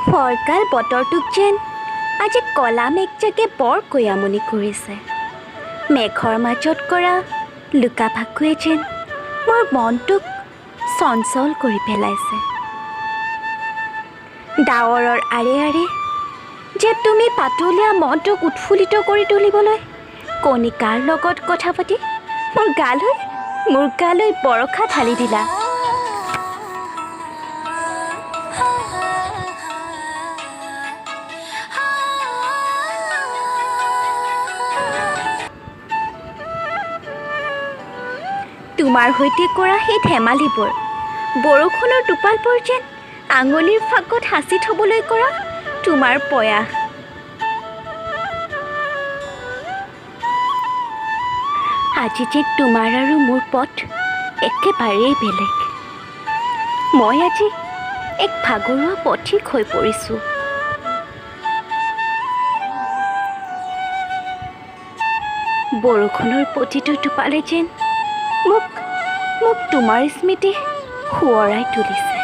ফৰকাল বতৰটোক যেন আজি কলা মেঘজাকে বৰ কয়ামনি কৰিছে। মেঘৰ মাজত কৰা লুকা ভাকুৱে যেন মোৰ মনটোক চঞ্চল কৰি পেলাইছে। ডাৱৰৰ আৰে আৰে যে তুমি পাতলীয়া মনটোক উৎফুল্লিত কৰি তুলিবলৈ কণিকাৰ লগত কথা পাতি মোৰ গালৈ বৰষা ঢালি দিলা। তোমাৰ সৈতে কৰা সেই ধেমালিবোৰ, বৰষুণৰ টোপালবোৰ যেন আঙুলিৰ ফাকত সাঁচি থ'বলৈ কৰা তোমাৰ প্ৰয়াস। আজি যে তোমাৰ আৰু মোৰ পথ একেবাৰেই বেলেগ। মই আজি এক ভাগৰুৱা পথিক হৈ পৰিছোঁ। বৰষুণৰ প্ৰতিটো টোপালে যেন মোক তোমাৰ স্মৃতি সোঁৱৰাই তুলিছে।